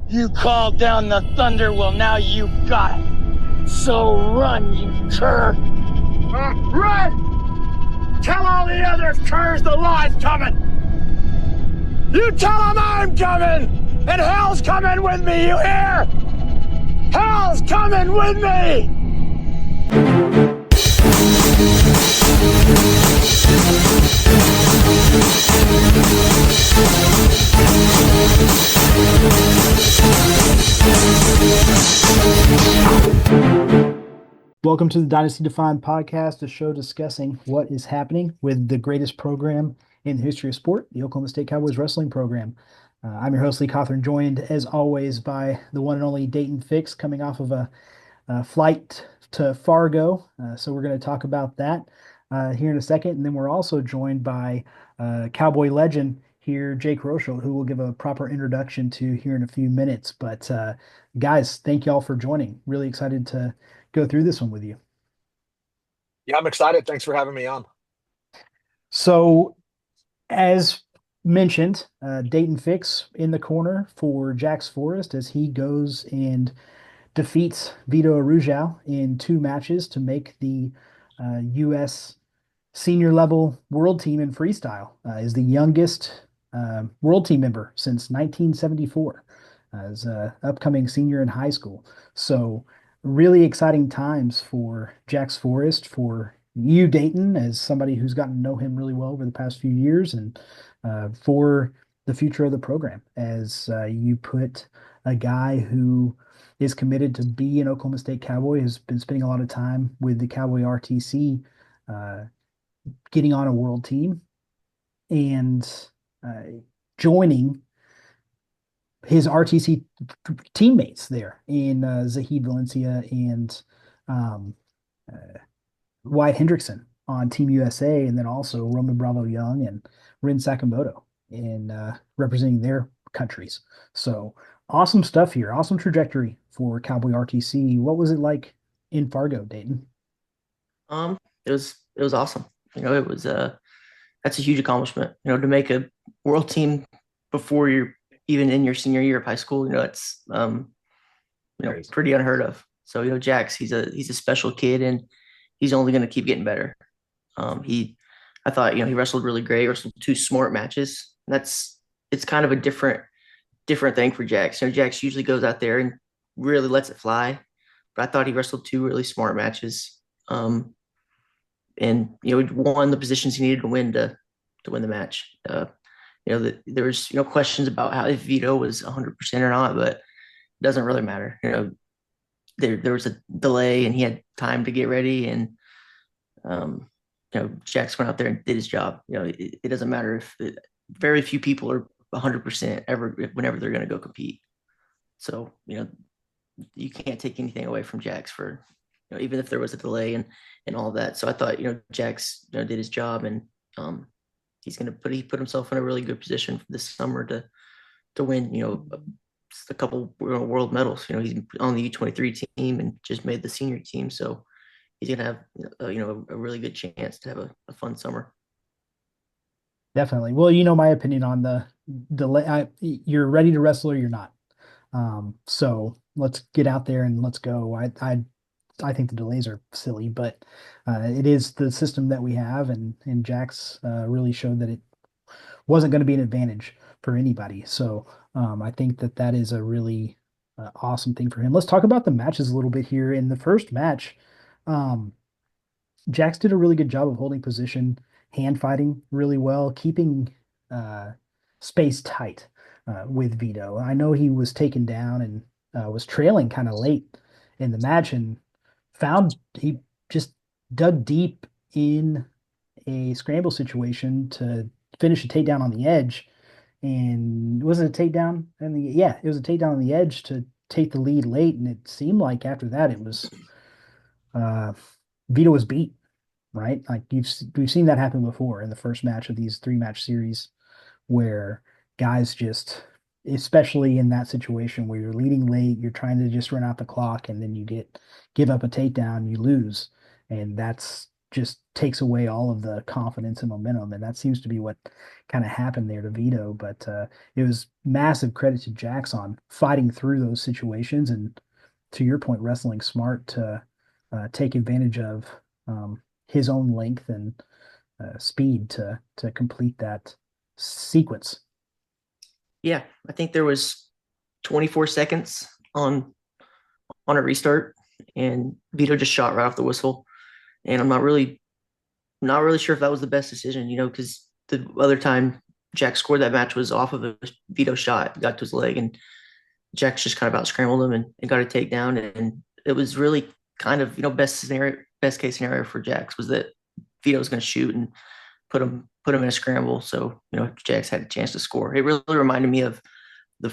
You called down the thunder, well now you got it. So run, you cur. Run! Tell all the other curs the law's coming! You tell them I'm coming! And hell's coming with me, you hear? Hell's coming with me! Welcome to the Dynasty Defined podcast, a show discussing what is happening with the greatest program in the history of sport, the Oklahoma State Cowboys wrestling program. I'm your host, Lee Cothran, joined as always by the one and only Daton Fix, coming off of a flight to Fargo. So we're going to talk about that here in a second. And then we're also joined by Cowboy legend here, Jake Rosholt, who we'll give a proper introduction to here in a few minutes. But guys, thank y'all for joining. Really excited to go through this one with you. Yeah, I'm excited. Thanks for having me on. So, as mentioned, Daton Fix in the corner for Jax Forrest as he goes and defeats Vito Arujau in 2 matches to make the U.S. senior level world team in freestyle. Is the youngest world team member since 1974 as an upcoming senior in high school. So, really exciting times for Jax Forrest, for you, Daton, as somebody who's gotten to know him really well over the past few years, and for the future of the program as you put a guy who is committed to be an Oklahoma State Cowboy, has been spending a lot of time with the Cowboy RTC, getting on a world team and joining his RTC teammates there in Zahid Valencia and Wyatt Hendrickson on Team USA, and then also Roman Bravo Young and Rin Sakamoto in representing their countries. So awesome stuff here. Awesome trajectory for Cowboy RTC. What was it like in Fargo, Daton? It was awesome. It was that's a huge accomplishment. To make a world team before you're even in your senior year of high school, it's pretty unheard of. So Jax, he's a special kid, and he's only going to keep getting better. I thought he wrestled really great, wrestled 2 smart matches. It's kind of a different thing for Jax. Jax usually goes out there and really lets it fly, but I thought he wrestled 2 really smart matches. And he won the positions he needed to win to win the match. There was questions about how if Vito was 100% or not, but it doesn't really matter. There was a delay, and he had time to get ready, and Jax went out there and did his job. It doesn't matter if very few people are 100% ever whenever they're going to go compete. So you can't take anything away from Jax for even if there was a delay and all that. So I thought Jax did his job, and he's going to put himself in a really good position this summer to win a couple world medals. He's on the U23 team and just made the senior team, so he's going to have a really good chance to have a fun summer. Definitely. Well, my opinion on the delay. You're ready to wrestle or you're not. So let's get out there and let's go. I think the delays are silly, but it is the system that we have, and Jax really showed that it wasn't going to be an advantage for anybody. So I think that is a really awesome thing for him. Let's talk about the matches a little bit here. In the first match, Jax did a really good job of holding position, hand fighting really well, keeping space tight with Vito. I know he was taken down and was trailing kind of late in the match, and he just dug deep in a scramble situation to finish a takedown on the edge. And was it a takedown? It was a takedown on the edge to take the lead late. And it seemed like after that, it was Vito was beat, right? Like we've seen that happen before in the first match of these 3-match series, where guys just, especially in that situation where you're leading late, you're trying to just run out the clock, and then you give up a takedown, you lose. And that's just takes away all of the confidence and momentum. And that seems to be what kind of happened there to Vito. But it was massive credit to Jax on fighting through those situations. And to your point, wrestling smart to take advantage of his own length and speed to complete that sequence. Yeah, I think there was 24 seconds on a restart, and Vito just shot right off the whistle. And I'm not really sure if that was the best decision, because the other time Jack scored that match was off of a Vito shot, got to his leg, and Jack's just kind of out scrambled him and got a takedown. And it was really kind of, best case scenario for Jax was that Vito was going to shoot and put him in a scramble. So, Jax had a chance to score. It really reminded me of the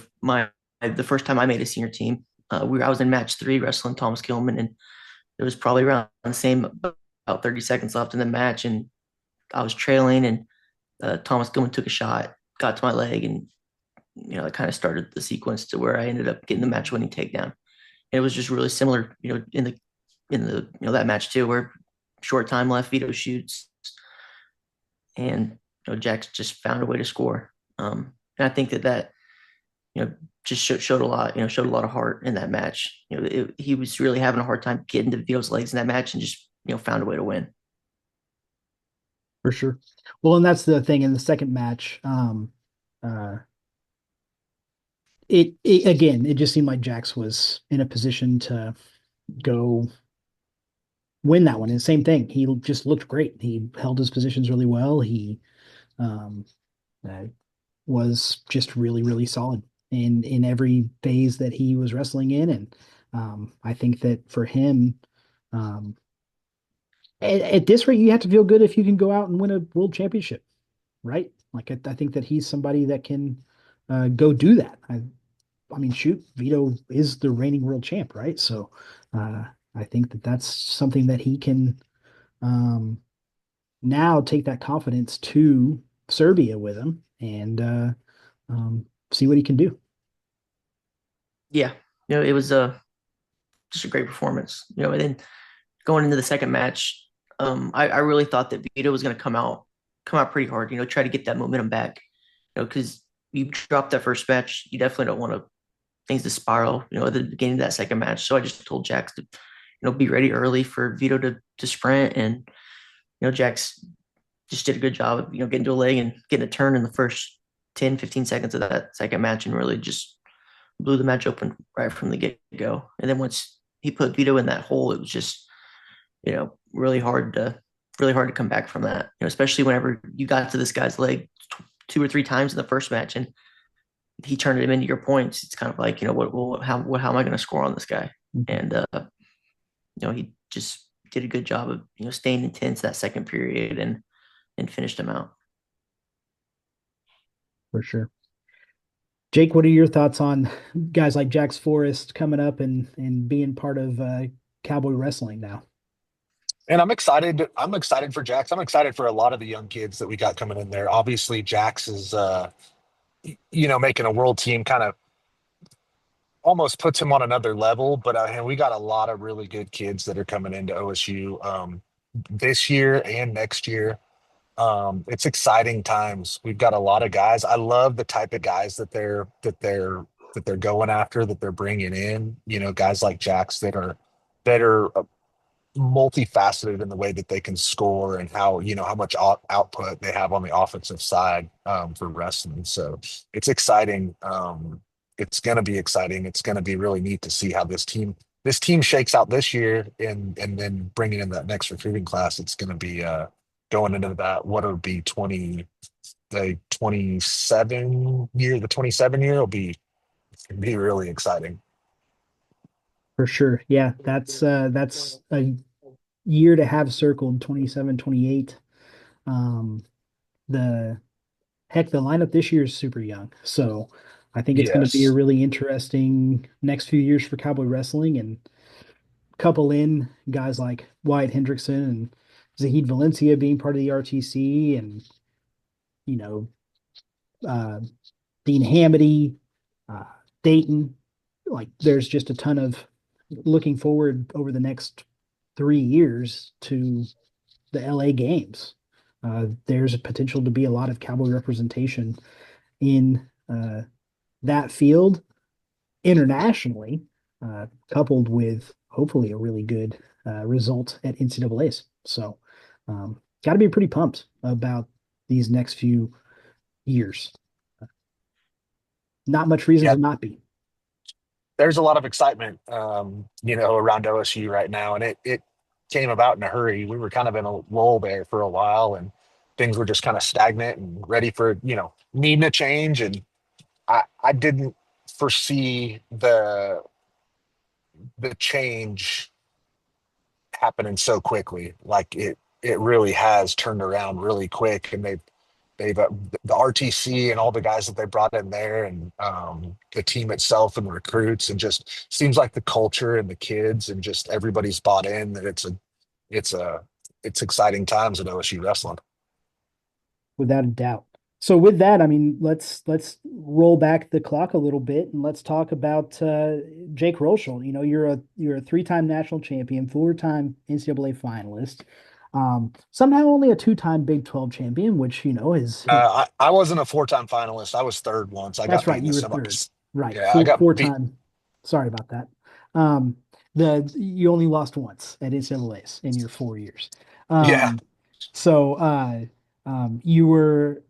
first time I made a senior team. I was in match 3 wrestling Thomas Gilman, and it was probably around the same, about 30 seconds left in the match, and I was trailing, and Thomas Gilman took a shot, got to my leg, and it kind of started the sequence to where I ended up getting the match-winning takedown. And it was just really similar, in the that match too, where short time left, Vito shoots, and Jax just found a way to score. And I think that just showed a lot of heart in that match. He was really having a hard time getting to Vito's legs in that match, and just found a way to win. For sure. Well, and that's the thing in the second match. It just seemed like Jax was in a position to go win that one. And same thing. He just looked great. He held his positions really well. He um, was just really, really solid in every phase that he was wrestling in. And I think that for him, at this rate, you have to feel good if you can go out and win a world championship, right? Like I think that he's somebody that can go do that. I mean, shoot, Vito is the reigning world champ, right? So I think that that's something that he can now take that confidence to Serbia with him and see what he can do. Yeah, it was just a great performance. And then going into the second match, I really thought that Vito was going to come out pretty hard. Try to get that momentum back. Because you dropped that first match, you definitely don't want things to spiral. At the beginning of that second match. So I just told Jax to be ready early for Vito to sprint, and Jax just did a good job of getting to a leg and getting a turn in the first 10-15 seconds of that second match, and really just blew the match open right from the get-go. And then once he put Vito in that hole, it was just really hard to come back from that. Especially whenever you got to this guy's leg 2 or 3 times in the first match, and he turned him into your points. It's kind of like, how am I going to score on this guy? And he just did a good job of staying intense that second period and finished him out. For sure. Jake, what are your thoughts on guys like Jax Forrest coming up and being part of Cowboy Wrestling now? And I'm excited. I'm excited for Jax. I'm excited for a lot of the young kids that we got coming in there. Obviously, Jax is, making a world team kind of almost puts him on another level. But we got a lot of really good kids that are coming into OSU this year and next year. It's exciting times. We've got a lot of guys. I love the type of guys that they're going after, that they're bringing in. Guys like Jax that are multifaceted in the way that they can score, and how much output they have on the offensive side for wrestling. So it's exciting. It's going to be exciting. It's going to be really neat to see how this team shakes out this year, and then bringing in that next recruiting class. It's going to be going into that, what would be the 27 year will be really exciting. For sure. Yeah, that's a year to have circled, 27, 28. The lineup this year is super young. So I think it's going to be a Yes. really interesting next few years for Cowboy Wrestling, and couple in guys like Wyatt Hendrickson and Zahid Valencia being part of the RTC, and you know, uh, Dean Hamity, uh, Daton. Like, there's just a ton of looking forward over the next 3 years to the LA games. There's a potential to be a lot of Cowboy representation in that field internationally, coupled with hopefully a really good result at NCAA's. So, got to be pretty pumped about these next few years. Not much reason Yeah, to not be. there's a lot of excitement, around OSU right now, and it came about in a hurry. We were kind of in a lull there for a while, and things were just kind of stagnant and ready for needing a change. And I didn't foresee the change happening so quickly. Like it really has turned around really quick, and they've the RTC and all the guys that they brought in there, and the team itself and the recruits, and just seems like the culture and the kids and just everybody's bought in that it's a it's exciting times at OSU wrestling. Without a doubt. So with that, I mean, let's roll back the clock a little bit and let's talk about Jake Rosholt. You're a three-time national champion, four-time NCAA finalist, somehow only a two-time Big 12 champion, which is I wasn't a four-time finalist. I was third once. I that's got beat right. in the You were third, semis. right? Yeah, I got beat. Four-time. Sorry about that. Um, the you only lost once at NCAA's in your 4 years. Yeah. So you were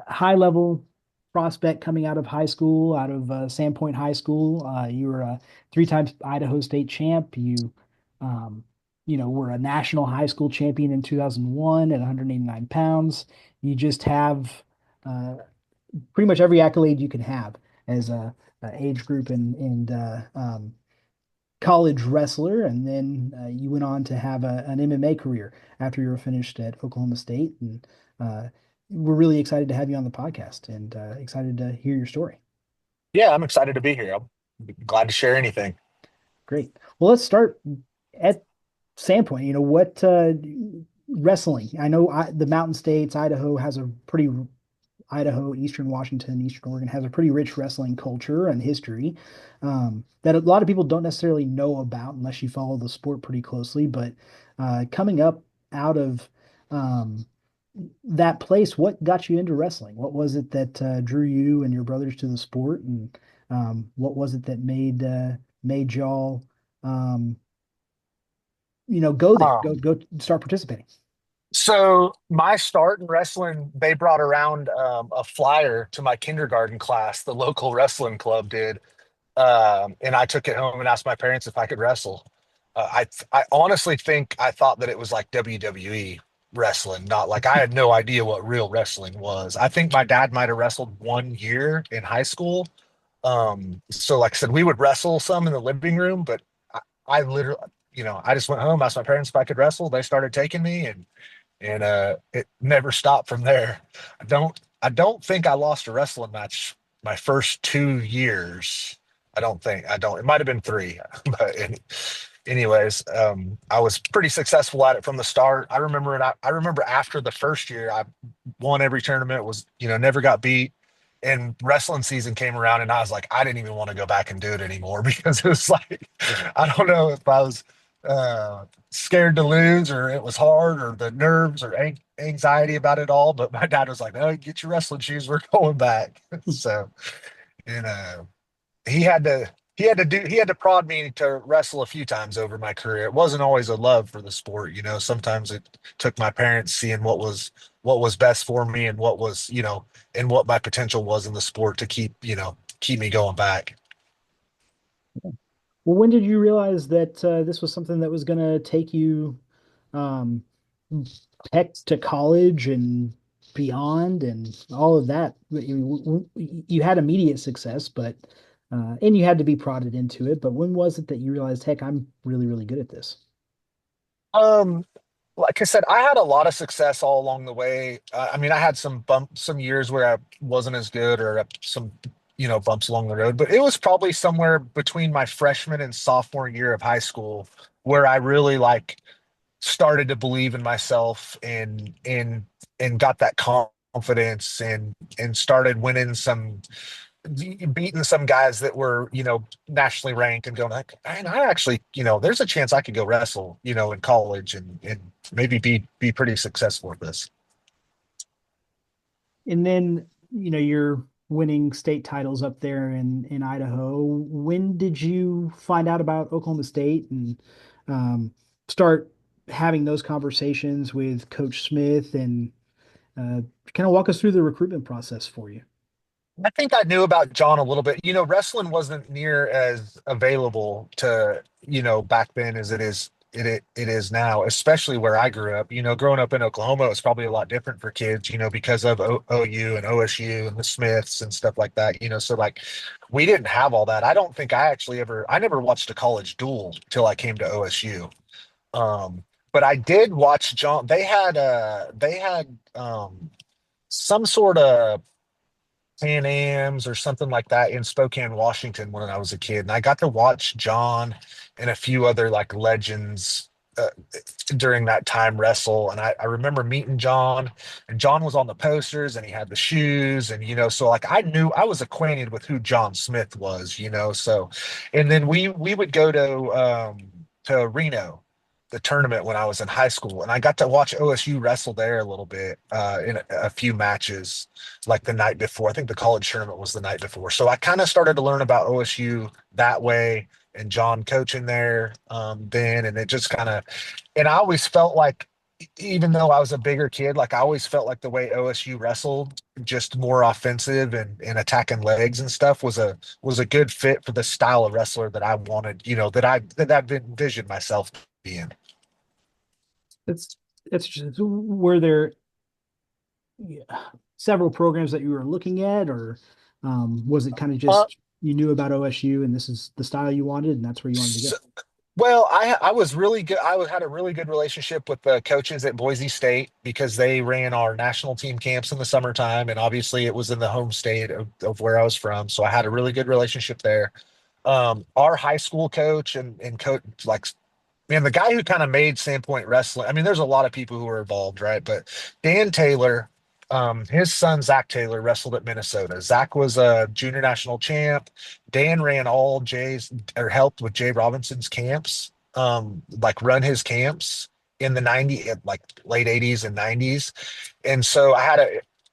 high level prospect coming out of high school, out of Sandpoint High School. You were a three-time Idaho State champ. Um, were a national high school champion in 2001 at 189 pounds. You just have pretty much every accolade you can have as a age group and college wrestler, and then you went on to have an MMA career after you were finished at Oklahoma State. And we're really excited to have you on the podcast and excited to hear your story. Yeah, I'm excited to be here. I'm glad to share anything. Great. Well, let's start at Sandpoint. What wrestling? I know the Mountain States, Idaho, Eastern Washington, Eastern Oregon has a pretty rich wrestling culture and history that a lot of people don't necessarily know about unless you follow the sport pretty closely. But coming up out of that place, what got you into wrestling? What was it that drew you and your brothers to the sport, and what was it that made y'all go there, go start participating? So my start in wrestling, they brought around a flyer to my kindergarten class. The local wrestling club did, and I took it home and asked my parents if I could wrestle. I honestly think I thought that it was like WWE wrestling, not like I had no idea what real wrestling was. I think my dad might have wrestled 1 year in high school. So like I said, we would wrestle some in the living room, but I literally, I just went home, asked my parents if I could wrestle. They started taking me, and it never stopped from there. I don't think I lost a wrestling match my first 2 years. I don't. It might have been three, but anyways, I was pretty successful at it from the start. I remember after the first year, I won every tournament. Was never got beat. And wrestling season came around, and I was like, I didn't even want to go back and do it anymore because it was like, I don't know if I was scared to lose, or it was hard, or the nerves, or anxiety about it all. But my dad was like, "No, get your wrestling shoes. We're going back." So, and he had to prod me to wrestle a few times over my career. It wasn't always a love for the sport. Sometimes it took my parents seeing what was best for me, and and what my potential was in the sport to keep me going back. Well, when did you realize that this was something that was going to take you um, heck to college and beyond and all of that? You had immediate success, but and you had to be prodded into it. But when was it that you realized, heck, I'm really, really good at this? Um, like I said, I had a lot of success all along the way. I mean, I had some years where I wasn't as good, or some, bumps along the road, but it was probably somewhere between my freshman and sophomore year of high school where I really like started to believe in myself, and got that confidence, and started winning beating some guys that were, nationally ranked and going like, man, I actually, there's a chance I could go wrestle, in college and maybe be pretty successful with this. And then, you're winning state titles up there in Idaho. When did you find out about Oklahoma State and start having those conversations with Coach Smith and kind of walk us through the recruitment process for you? I think I knew about John a little bit. Wrestling wasn't near as available to, back then as it is now, especially where I grew up. Growing up in Oklahoma, it was probably a lot different for kids, because of OU and OSU and the Smiths and stuff like that. So like we didn't have all that. I don't think I never watched a college duel till I came to OSU. Um, but I did watch John. They had some sort of Pan Am's or something like that in Spokane, Washington when I was a kid. And I got to watch John and a few other like legends during that time wrestle. And I remember meeting John, and John was on the posters and he had the shoes. And, so like I knew I was acquainted with who John Smith was, so, and then we would go to Reno, the tournament when I was in high school, and I got to watch OSU wrestle there a little bit in a few matches, like the night before. I think the college tournament was the night before, so I kind of started to learn about OSU that way, and John coaching there then, and it just kind of, and I always felt like, even though I was a bigger kid, like I always felt like the way OSU wrestled, just more offensive and attacking legs and stuff, was a good fit for the style of wrestler that I wanted, that I've envisioned myself being. That's that's just, were there, yeah, several programs that you were looking at, or was it kind of Uh, just you knew about OSU and this is the style you wanted and that's where you wanted to so, go? well, I was really good. Had a really good relationship with the coaches at Boise State because they ran our national team camps in the summertime, and obviously it was in the home state of where I was from. So I had a really good relationship there. Our high school coach and coach, like, man, the guy who kind of made Sandpoint Wrestling. I mean, there's a lot of people who are involved, right? But Dan Taylor, his son Zach Taylor wrestled at Minnesota. Zach was a junior national champ. Dan ran all Jay's, or helped with Jay Robinson's camps, like run his camps in the like late 80s and 90s. And so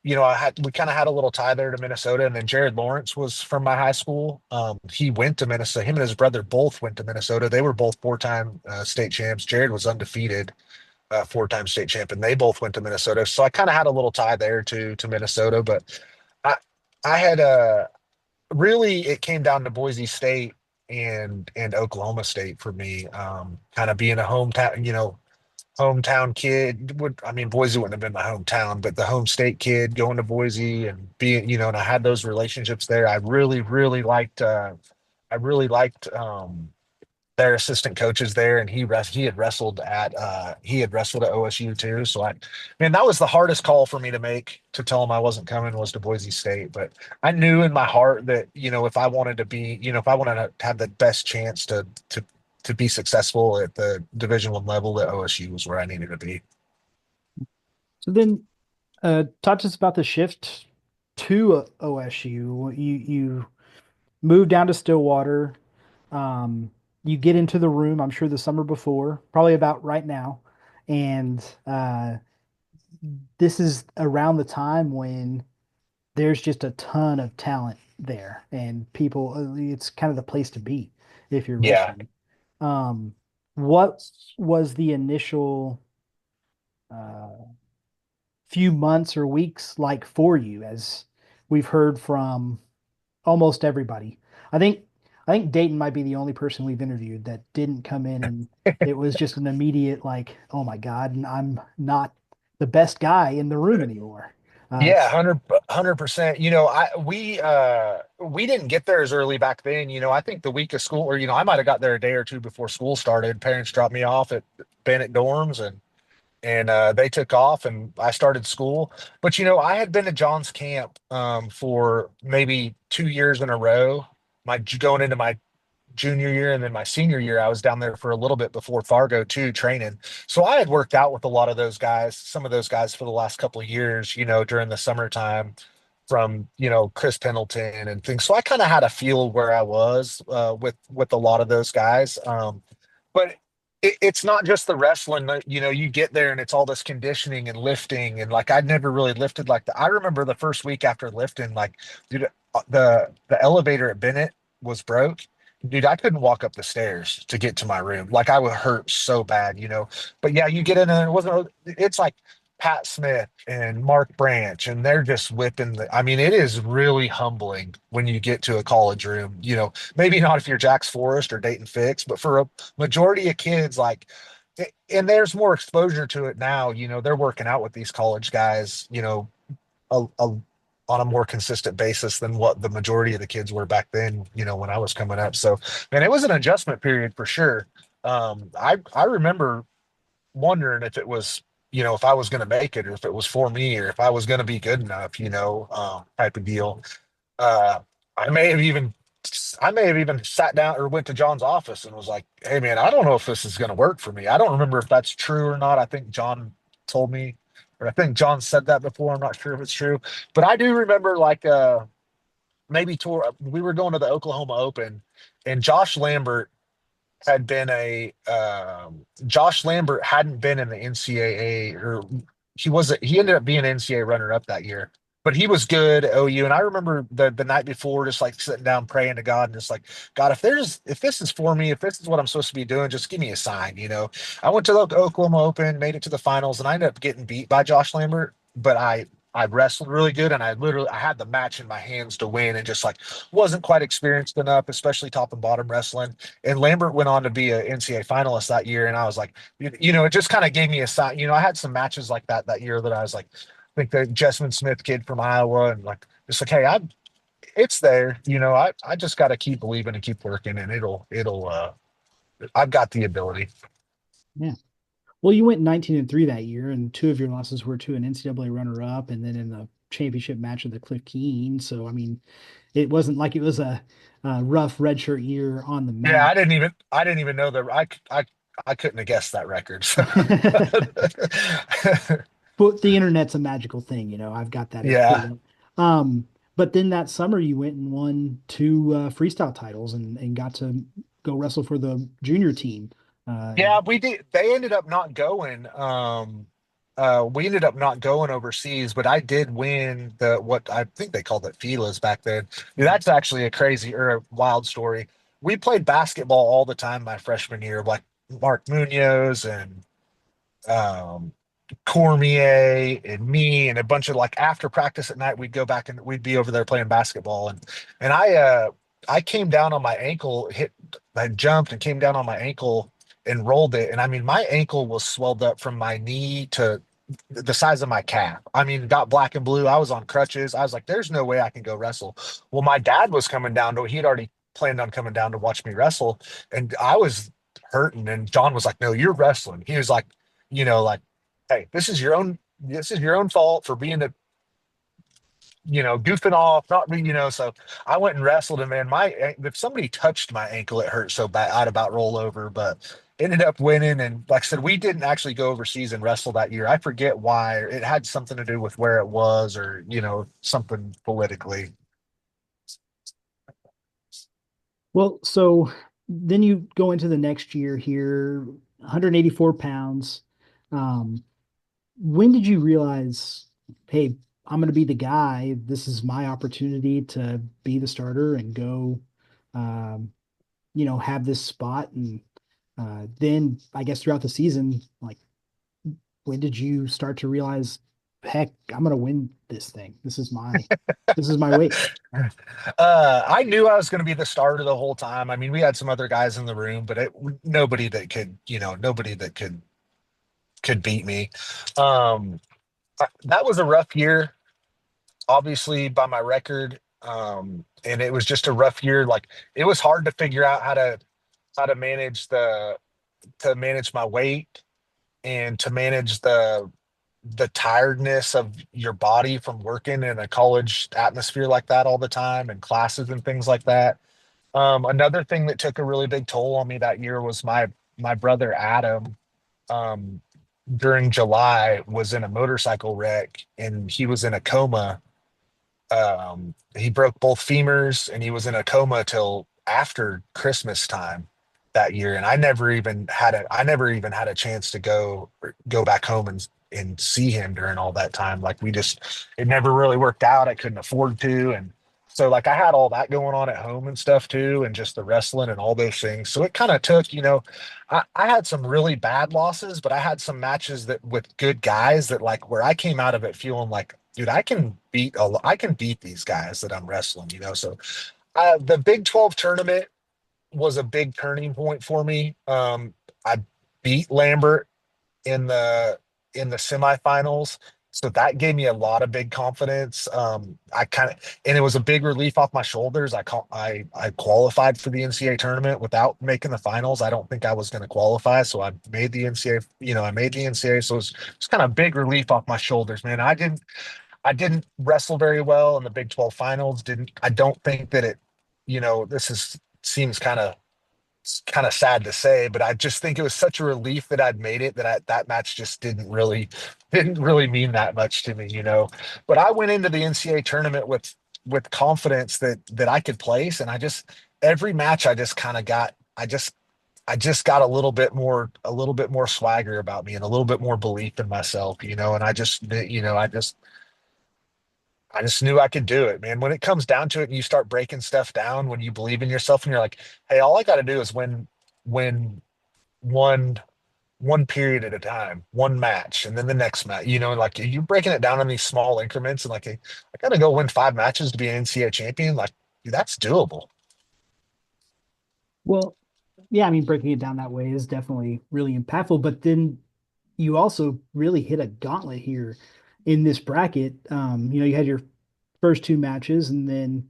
we kind of had a little tie there to Minnesota. And then Jared Lawrence was from my high school. He went to Minnesota. Him and his brother both went to Minnesota. They were both four-time state champs. Jared was undefeated, four-time state champ, and they both went to Minnesota. So I kind of had a little tie there to Minnesota. But I I had really, it came down to Boise State and Oklahoma State for me. Kind of being a hometown kid. I mean, Boise wouldn't have been my hometown, but the home state kid going to Boise and being, and I had those relationships there. I really liked their assistant coaches there, and he had wrestled at OSU too. So man, that was the hardest call for me to make, to tell him I wasn't coming, was to Boise State. But I knew in my heart that, if I wanted to be, if I wanted to have the best chance to be successful at the Division I level, that OSU was where I needed to be. So then, talk to us about the shift to OSU. You moved down to Stillwater. Um, you get into the room, I'm sure the summer before, probably about right now, and this is around the time when there's just a ton of talent there, and people. It's kind of the place to be if you're Yeah. wrestling. What was the initial uh, few months or weeks like for you? As we've heard from almost everybody. I think I think Daton might be the only person we've interviewed that didn't come in and it was just an immediate like, oh my God, and I'm not the best guy in the room anymore. Yeah, It's 100%. We didn't get there as early back then. I think the week of school, or I might have got there a day or two before school started. Parents dropped me off at Bennett dorms, and they took off, and I started school. But I had been to John's camp for maybe 2 years in a row. My going into my junior year, and then my senior year, I was down there for a little bit before Fargo too, training. So I had worked out with a lot of those guys, some of those guys, for the last couple of years, during the summertime. from, Chris Pendleton and things. So I kind of had a feel where I was with a lot of those guys. But it's not just the wrestling. You get there and it's all this conditioning and lifting, and like I'd never really lifted like that. I remember the first week after lifting, like, dude, the elevator at Bennett was broke. Dude, I couldn't walk up the stairs to get to my room. Like I would hurt so bad. But yeah, you get in and it's like Pat Smith and Mark Branch, and they're just whipping I mean, it is really humbling when you get to a college room. Maybe not if you're Jax Forest or Daton Fix, but for a majority of kids, like, and there's more exposure to it now. They're working out with these college guys, a, a, on a more consistent basis than what the majority of the kids were back then, when I was coming up. So, man, it was an adjustment period for sure. I remember wondering if it was, if I was going to make it, or if it was for me, or if I was going to be good enough, type of deal. Uh, I may have even, I may have even sat down or went to John's office and was like, "Hey, man, I don't know if this is going to work for me." I don't remember if that's true or not. I think John told me, or I think John said that before. I'm not sure if it's true, but I do remember like, maybe we were going to the Oklahoma Open, and Josh Lambert hadn't been in the NCAA, or he ended up being NCAA runner up that year, but he was good at OU. And I remember the night before just like sitting down praying to God and just like, God, if this is for me, if this is what I'm supposed to be doing, just give me a sign. I went to the Oklahoma Open, made it to the finals, and I ended up getting beat by Josh Lambert, but I wrestled really good, and I had the match in my hands to win, and just like wasn't quite experienced enough, especially top and bottom wrestling. And Lambert went on to be an NCAA finalist that year, and I was like, it just kind of gave me a sign. I had some matches like that year that I was like, I think the Jessamine Smith kid from Iowa, and like just like, hey, it's there. I just got to keep believing and keep working, and I've got the ability. Yeah. Well, you went 19-3 that year, and two of your losses were to an NCAA runner-up, and then in the championship match of the Cliff Keen. So, I mean, it wasn't like it was a rough redshirt year on the Yeah, mat. I didn't even know that. I couldn't have guessed that record. So. But the internet's a magical thing, I've got that Yeah. figured out. But then that summer you went and won two freestyle titles and got to go wrestle for the junior team. Yeah, we did. They ended up not going. We ended up not going overseas, but I did win what I think they called it FILAs back then. That's actually a crazy or a wild story. We played basketball all the time my freshman year, like Mark Munoz and um, Cormier and me and a bunch of, like, after practice at night, we'd go back and we'd be over there playing basketball. And I came down on my ankle, I jumped and came down on my ankle and rolled it. And I mean, my ankle was swelled up from my knee to the size of my calf. I mean, got black and blue. I was on crutches. I was like, there's no way I can go wrestle. Well, my dad was coming down he'd already planned on coming down to watch me wrestle. And I was hurting. And John was like, no, you're wrestling. He was like, like, hey, this is your own fault for being goofing off, not, so I went and wrestled, and man, if somebody touched my ankle, it hurt so bad, I'd about roll over, but ended up winning. And like I said, we didn't actually go overseas and wrestle that year. I forget why. It had something to do with where it was, or, something politically. Well, so then you go into the next year here, 184 pounds. Um, when did you realize, hey, I'm going to be the guy. This is my opportunity to be the starter and go, um, have this spot. And then I guess throughout the season, like, when did you start to realize, heck, I'm going to win this thing. This is my weight. I knew I was going to be the starter the whole time. I mean, we had some other guys in the room, but nobody that could beat me. That was a rough year, obviously, by my record. And it was just a rough year. Like, it was hard to figure out how to manage my weight, and to manage the tiredness of your body from working in a college atmosphere like that all the time, and classes and things like that. Another thing that took a really big toll on me that year was my brother Adam. Um, During July, was in a motorcycle wreck, and he was in a coma He broke both femurs and he was in a coma till after Christmas time that year. And I never even had a chance to go back home and see him during all that time. Like it never really worked out. I couldn't afford to. And so like I had all that going on at home and stuff too, and just the wrestling and all those things. So it kind of took, I had some really bad losses, but I had some matches that with good guys that like where I came out of it feeling like, dude, I can beat these guys that I'm wrestling. So the Big 12 tournament was a big turning point for me. I beat Lambert in the semifinals. So that gave me a lot of big confidence. And it was a big relief off my shoulders. I qualified for the NCAA tournament without making the finals. I don't think I was going to qualify, so I made the NCAA. I made the NCAA, so it's kind of a big relief off my shoulders, man. I didn't wrestle very well in the Big 12 finals. I don't think that seems kind of sad to say, but I just think it was such a relief that I'd made it that match just didn't really mean that much to me. But I went into the NCAA tournament with confidence that I could place, and every match I just kind of got I just got a little bit more swagger about me and a little bit more belief in myself. And I just knew I could do it, man. When it comes down to it and you start breaking stuff down, when you believe in yourself and you're like, hey, all I got to do is win one one period at a time, one match, and then the next match. Like you're breaking it down in these small increments, and like, hey, I got to go win 5 matches to be an NCAA champion. Like, dude, that's doable. Well, yeah, I mean, breaking it down that way is definitely really impactful. But then you also really hit a gauntlet here in this bracket. You had your first two matches, and then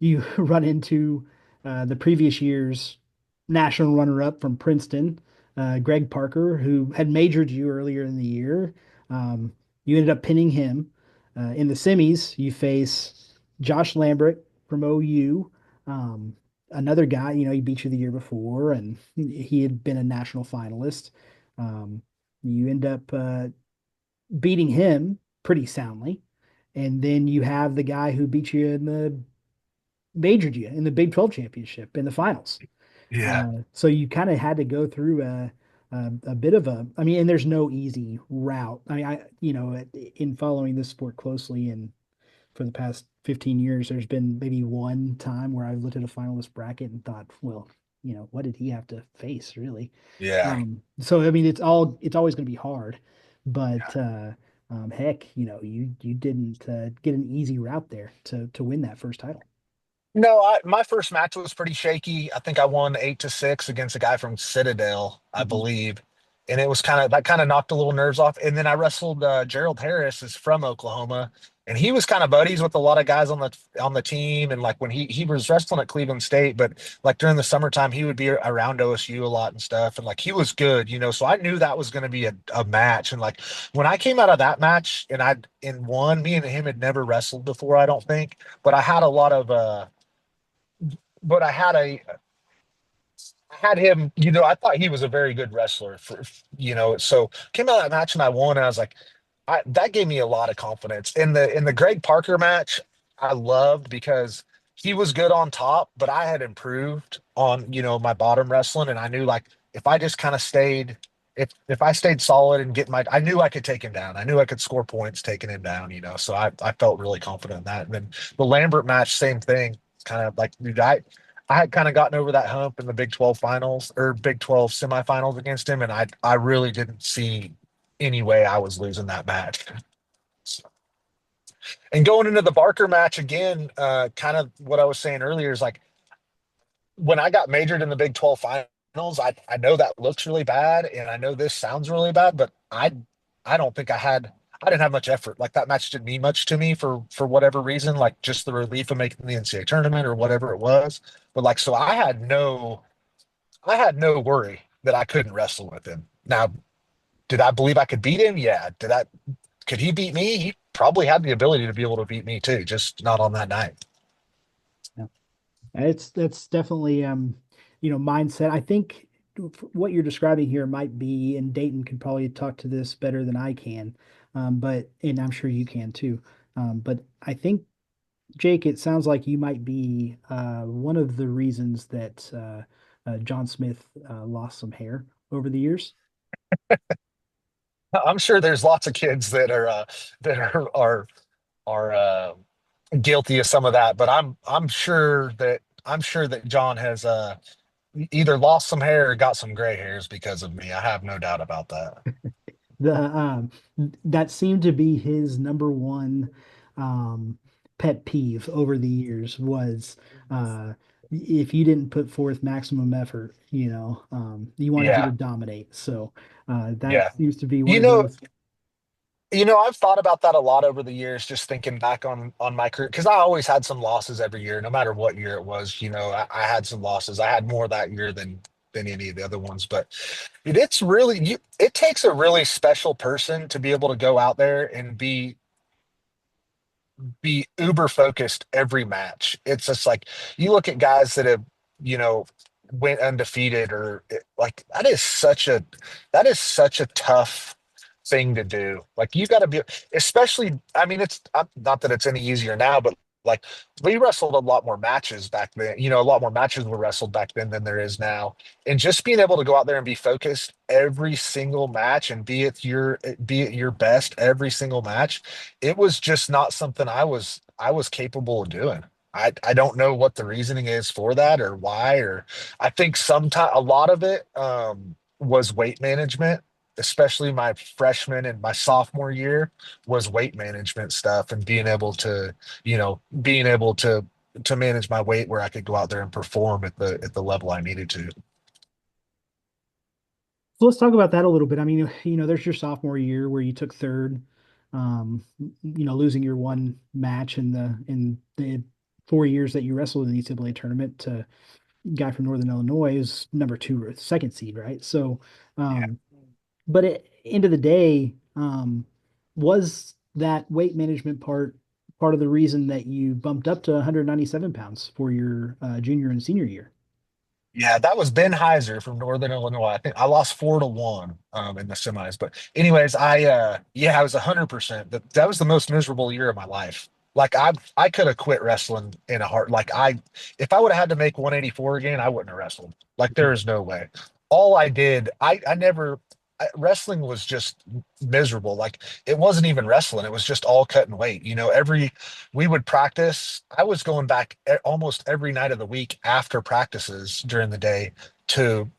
you run into the previous year's national runner-up from Princeton, Greg Parker, who had majored you earlier in the year. You ended up pinning him. In the semis, you face Josh Lambert from OU, another guy, he beat you the year before, and he had been a national finalist. Um, you end up beating him pretty soundly. And then you have the guy who beat you majored you in the Big 12 championship in the finals. Yeah. So you kind of had to go through a bit of I mean, and there's no easy route. I mean, in following this sport closely and for the past 15 years, there's been maybe one time where I've looked at a finalist bracket and thought, well, what did he have to face really? Yeah. So I mean, it's always going to be hard, but heck, you didn't get an easy route there to win that first title. No, my first match was pretty shaky. I think I won 8-6 against a guy from Citadel, I Mhm. believe. And it was that kind of knocked a little nerves off. And then I wrestled Gerald Harris is from Oklahoma, and he was kind of buddies with a lot of guys on the team. And like when he was wrestling at Cleveland State, but like during the summertime, he would be around OSU a lot and stuff. And like he was good. So I knew that was going to be a match. And like when I came out of that match and won, me and him had never wrestled before, I don't think, but I had a lot of but I had him, I thought he was a very good wrestler so came out of that match and I won. And I was like, that gave me a lot of confidence. In the Greg Parker match, I loved because he was good on top, but I had improved on, my bottom wrestling. And I knew like if I just kind of if I stayed solid and I knew I could take him down. I knew I could score points taking him down. So I felt really confident in that. And then the Lambert match, same thing. Kind of like, dude, I had kind of gotten over that hump in the Big 12 finals or Big 12 semifinals against him, and I really didn't see any way I was losing that match. So, and going into the Barker match again, kind of what I was saying earlier is like when I got majored in the Big 12 finals, I know that looks really bad, and I know this sounds really bad, but I don't think I didn't have much effort. Like that match didn't mean much to me for whatever reason, like just the relief of making the NCAA tournament or whatever it was. But like so I had no worry that I couldn't wrestle with him. Now, did I believe I could beat him? Yeah. Could he beat me? He probably had the ability to be able to beat me too, just not on that night. Yeah. That's definitely mindset. I think what you're describing here might be, and Daton could probably talk to this better than I can, but and I'm sure you can too. But I think Jake, it sounds like you might be one of the reasons that John Smith lost some hair over the years. I'm sure there's lots of kids that are guilty of some of that, but I'm sure that John has either lost some hair or got some gray hairs because of me. I have no doubt about that. The That seemed to be his number one um, pet peeve over the years was if you didn't put forth maximum effort, he wanted you to Yeah, dominate. So that yeah. seems to be one You of know, those. I've thought about that a lot over the years, just thinking back on my career, because I always had some losses every year, no matter what year it was. I had some losses. I had more that year than any of the other ones, but it's really it takes a really special person to be able to go out there and be uber focused every match. It's just like you look at guys that have, you know, went undefeated like that is such a tough thing to do. Like you got to be, especially, I mean, it's not that it's any easier now, but like we wrestled a lot more matches back then. A lot more matches were wrestled back then than there is now. And just being able to go out there and be focused every single match and be at your best every single match, it was just not something I was capable of doing. I don't know what the reasoning is for that or why, or I think sometimes a lot of it was weight management, especially my freshman and my sophomore year was weight management stuff and being able to manage my weight where I could go out there and perform at the level I needed to. So let's talk about that a little bit. I mean, there's your sophomore year where you took third, losing your one match in the 4 years that you wrestled in the NCAA tournament to guy from Northern Illinois is number two or second seed, right? So, Yeah. but at end of the day, was that weight management part of the reason that you bumped up to 197 pounds for your junior and senior year? Yeah, that was Ben Heiser from Northern Illinois. I think I lost 4-1 in the semis. But anyways, I was 100%. That was the most miserable year of my life. Like I could have quit wrestling in a heart. If I would have had to make 184 again, I wouldn't have wrestled. Like there is no way. All I did, I never wrestling was just miserable. Like it wasn't even wrestling. It was just all cutting weight. We would practice. I was going back almost every night of the week after practices during the day to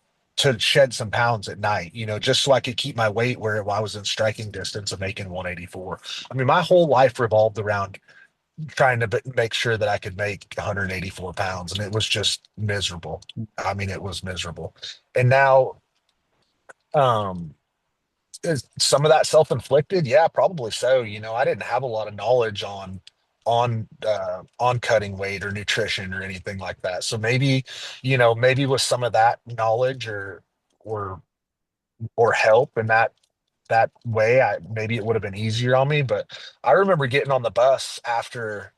shed some pounds at night, just so I could keep my weight where I was in striking distance of making 184. I mean, my whole life revolved around trying to make sure that I could make 184 pounds, and it was just miserable. I mean, it was miserable. And now, um, is some of that self-inflicted? Yeah, probably so. I didn't have a lot of knowledge on cutting weight or nutrition or anything like that. So maybe with some of that knowledge or or help in that way, maybe it would have been easier on me. But I remember getting on the bus after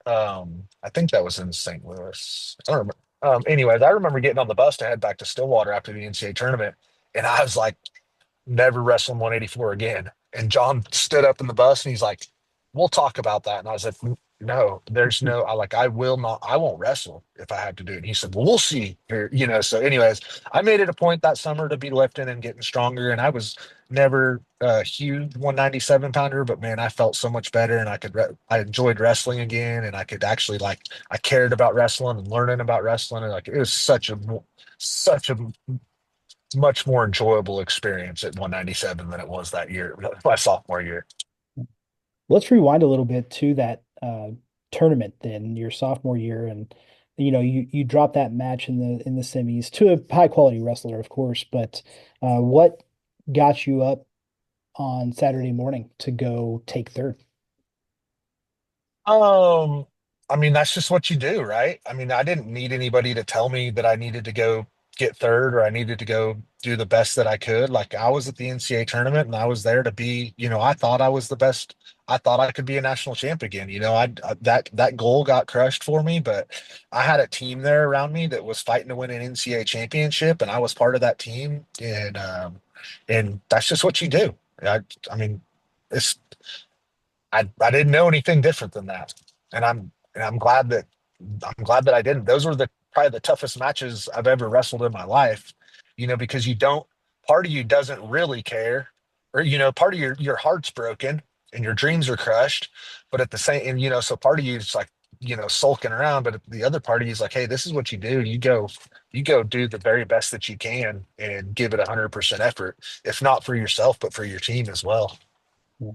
I think that was in St. Louis. I don't remember. Anyways, I remember getting on the bus to head back to Stillwater after the NCAA tournament, and I was like, never wrestling 184 again. And John stood up in the bus and he's like, we'll talk about that. And I was like, no, there's no, I will not, I won't wrestle if I have to do it. And he said, well, we'll see here, So, anyways, I made it a point that summer to be lifting and getting stronger. And I was never a huge 197 pounder, but man, I felt so much better and I enjoyed wrestling again. And I could actually I cared about wrestling and learning about wrestling. And it was such a much more enjoyable experience at 197 than it was that year, my sophomore year. Let's rewind a little bit to that tournament then, your sophomore year, and you dropped that match in the semis to a high quality wrestler, of course, but what got you up on Saturday morning to go take third? Um, I mean, that's just what you do, right? I mean, I didn't need anybody to tell me that I needed to go get third or I needed to go do the best that I could. Like I was at the NCAA tournament and I was there to be, I thought I was the best. I thought I could be a national champ again. That goal got crushed for me, but I had a team there around me that was fighting to win an NCAA championship, and I was part of that team. And that's just what you do. I mean, it's I didn't know anything different than that. And and I'm glad that I didn't. Those were the probably the toughest matches I've ever wrestled in my life, because you don't part of you doesn't really care, or part of your heart's broken and your dreams are crushed, but at the same, and so part of you is like, sulking around, but the other party is like, hey, this is what you do. You go do the very best that you can and give it 100% effort, if not for yourself, but for your team as well. Yeah.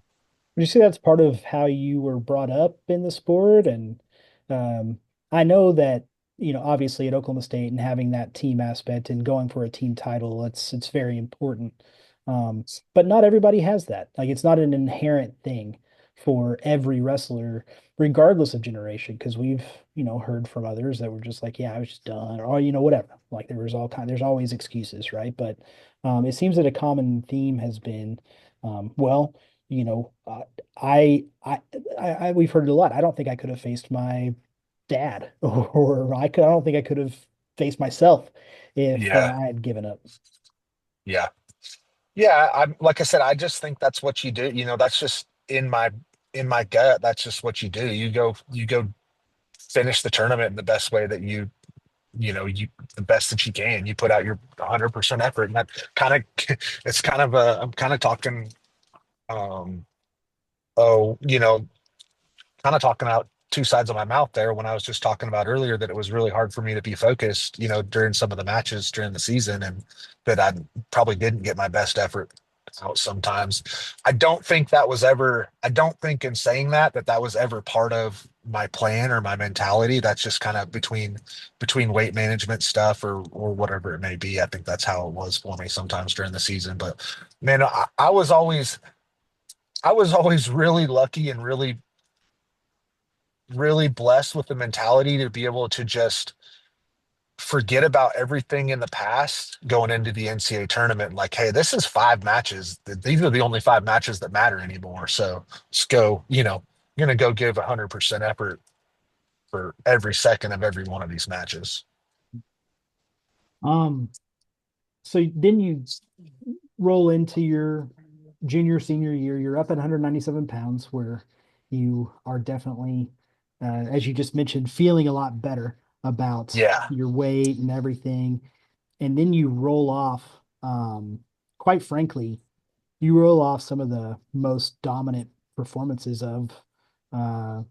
Would you say that's part of how you were brought up in the sport? And I know that, obviously at Oklahoma State and having that team aspect and going for a team title, it's very important. But not everybody has that. Like it's not an inherent thing for every wrestler, regardless of generation, because we've, heard from others that were just like, yeah, I was just done, or whatever. Like there's always excuses, right? But it seems that a common theme has been, well, you know, uh, we've heard it a lot. I don't think I could have faced my dad, or I don't think I could have faced myself if Yeah, I had given up. yeah. Yeah, I'm like I said, I just think that's what you do. That's just in my gut. That's just what you do. You go finish the tournament in the best way that you the best that you can. You put out your 100% effort, and that kind of it's kind of I'm kind of talking um oh kind of talking out two sides of my mouth there when I was just talking about earlier that it was really hard for me to be focused, during some of the matches during the season, and that I probably didn't get my best effort out sometimes. I don't think in saying that was ever part of my plan or my mentality. That's just kind of between weight management stuff or whatever it may be. I think that's how it was for me sometimes during the season. But man, I was always really lucky and really really blessed with the mentality to be able to just forget about everything in the past going into the NCAA tournament. Like, hey, this is 5 matches. These are the only 5 matches that matter anymore. So let's go, I'm going to go give 100% effort for every second of every one of these matches. Um, so then you roll into your junior, senior year, you're up at 197 pounds, where you are definitely, as you just mentioned, feeling a lot better about Yeah. your weight and everything. And then you roll off, quite frankly, you roll off some of the most dominant performances of uh,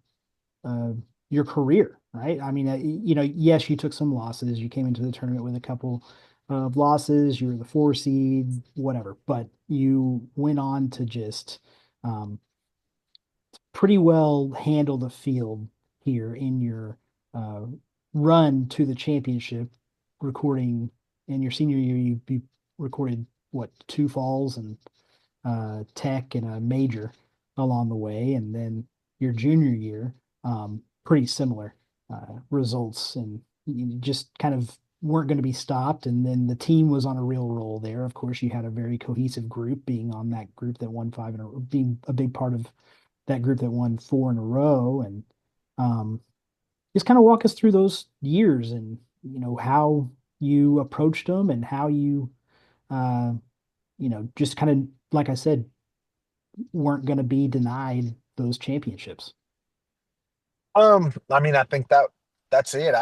uh, your career, right? I mean, yes, you took some losses. You came into the tournament with a couple of losses. You were the 4 seed, whatever, but you went on to just um, pretty well handle the field here in your uh, run to the championship. Recording in your senior year, you recorded what, 2 falls and tech and a major along the way, and then your junior year, pretty similar results, and you just kind of weren't going to be stopped. And then the team was on a real roll there. Of course, you had a very cohesive group, being on that group that won 5 in a being a big part of that group that won 4 in a row, and um, just kind of walk us through those years and how you approached them and how you uh, just kind of, like I said, weren't going to be denied those championships. I mean, I think that's it.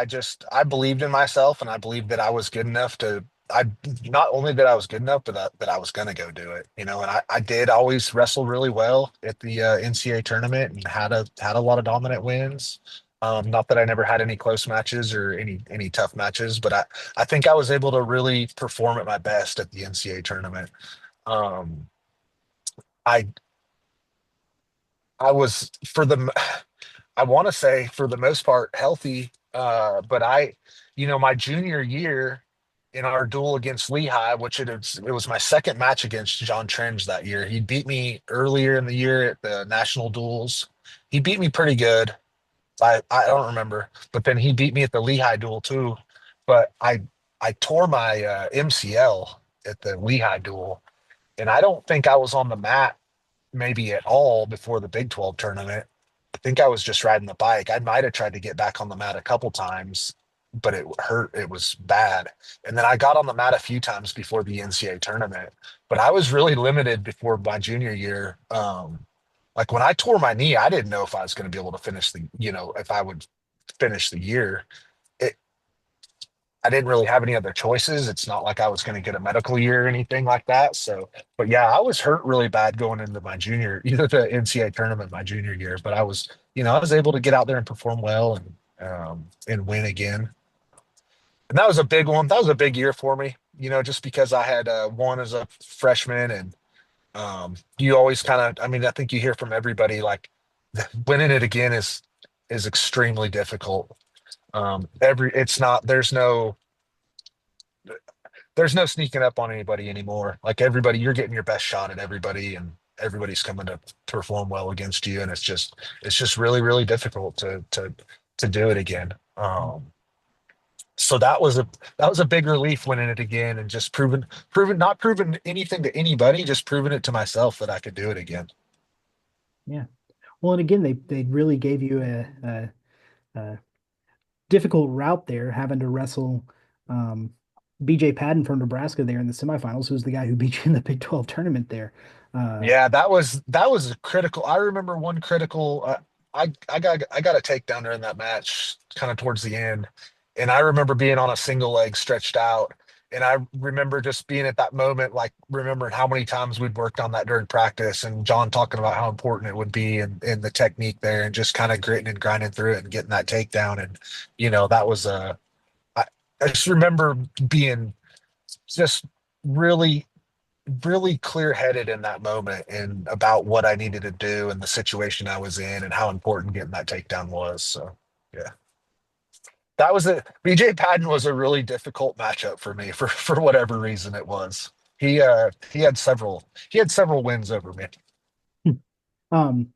I believed in myself, and I believed that I was good enough to. I not only that I was good enough, but that I was going to go do it. And I did always wrestle really well at the NCAA tournament and had a lot of dominant wins. Not that I never had any close matches or any tough matches, but I think I was able to really perform at my best at the NCAA tournament. Um, I I was I want to say for the most part healthy. But my junior year in our duel against Lehigh, which it was my second match against John Tringe that year. He beat me earlier in the year at the national duels. He beat me pretty good. I don't remember, but then he beat me at the Lehigh duel too. But I tore my MCL at the Lehigh duel, and I don't think I was on the mat maybe at all before the Big 12 tournament. I think I was just riding the bike. I might have tried to get back on the mat a couple times, but it hurt. It was bad. And then I got on the mat a few times before the NCAA tournament, but I was really limited before my junior year. Like when I tore my knee, I didn't know if I was going to be able to finish if I would finish the year. It, I didn't really have any other choices. It's not like I was going to get a medical year or anything like that. So, but yeah, I was hurt really bad going into my junior, the NCAA tournament my junior year. But I was able to get out there and perform well and win again. And that was a big one. That was a big year for me, just because I had won as a freshman and you always kind of, I mean, I think you hear from everybody like winning it again is extremely difficult. It's not, there's no sneaking up on anybody anymore. Like everybody, you're getting your best shot at everybody and everybody's coming to perform well against you. And it's just really, really difficult to do it again. So that was a big relief winning it again and just not proving anything to anybody, just proving it to myself that I could do it again. Yeah. Well, and again, they really gave you a difficult route there, having to wrestle BJ Padden from Nebraska there in the semifinals, who's the guy who beat you in the Big 12 tournament there. Yeah, that was a critical. I remember one critical. I got a takedown during that match, kind of towards the end, and I remember being on a single leg stretched out, and I remember just being at that moment, like remembering how many times we'd worked on that during practice, and John talking about how important it would be and the technique there, and just kind of gritting and grinding through it and getting that takedown, and that was I, I just remember being just really really clear-headed in that moment and about what I needed to do and the situation I was in and how important getting that takedown was. So yeah. That was it. BJ Patton was a really difficult matchup for me for whatever reason it was. He had several wins over me. um,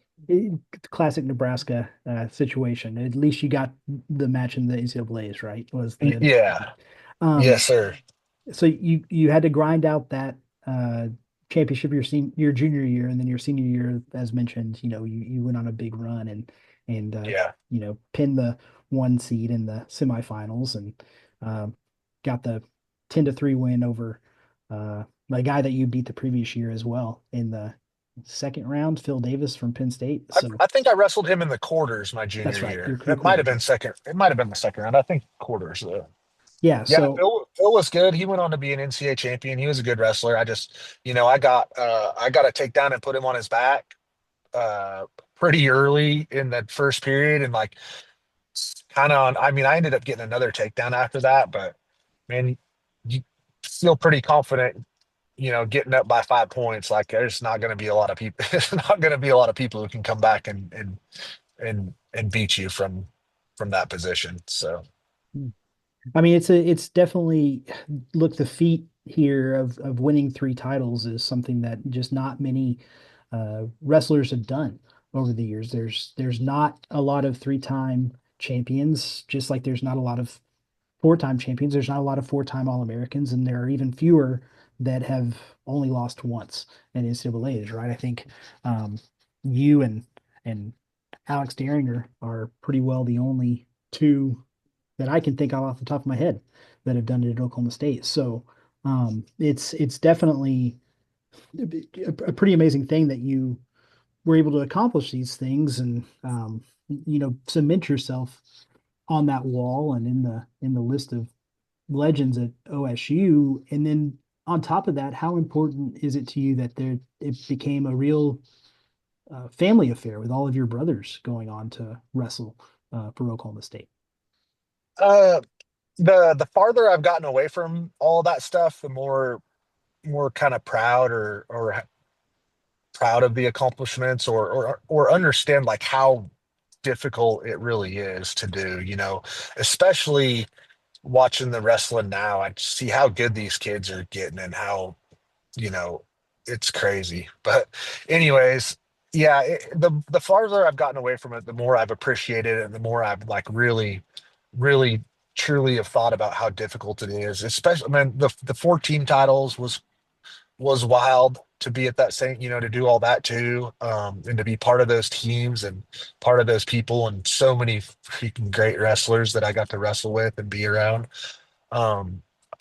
Classic Nebraska situation. At least you got the match in the NCAA's, right? Was the Yeah. um Yes, sir. so you had to grind out that championship your junior year, and then your senior year, as mentioned, you went on a big run and Yeah. pinned the 1 seed in the semifinals and um, got the 10-3 win over the guy that you beat the previous year as well in the second round, Phil Davis from Penn State. I, So I think I wrestled him in the quarters my junior that's right. year. Your It might have quarters. been second. It might have been the second round. I think quarters though. Yeah. Yeah, So Phil was good. He went on to be an NCAA champion. He was a good wrestler. I got a takedown and put him on his back uh pretty early in that first period and like kind of on I mean I ended up getting another takedown after that, but man, you feel pretty confident, getting up by 5 points. Like there's not going to be a lot of people. There's not going to be a lot of people who can come back and beat you from that position. So I mean, it's definitely look, the feat here of winning 3 titles is something that just not many wrestlers have done over the years. There's not a lot of 3-time champions, just like there's not a lot of 4-time champions. There's not a lot of 4-time All-Americans, and there are even fewer that have only lost once in NCAA's, right? I think you and Alex Daringer are pretty well the only two that I can think of off the top of my head that have done it at Oklahoma State. So it's definitely a pretty amazing thing that you were able to accomplish these things and cement yourself on that wall and in the list of legends at OSU. And then on top of that, how important is it to you that it became a real family affair with all of your brothers going on to wrestle for Oklahoma State? uh the farther I've gotten away from all that stuff, the more kind of proud or proud of the accomplishments or understand like how difficult it really is to do, especially watching the wrestling now. I see how good these kids are getting and how, you know, it's crazy. But anyways, yeah, the farther I've gotten away from it, the more I've appreciated it and the more I've like really, really truly have thought about how difficult it is. Especially, I mean, the 14 titles was wild to be at that same, to do all that too, and to be part of those teams and part of those people and so many freaking great wrestlers that I got to wrestle with and be around. I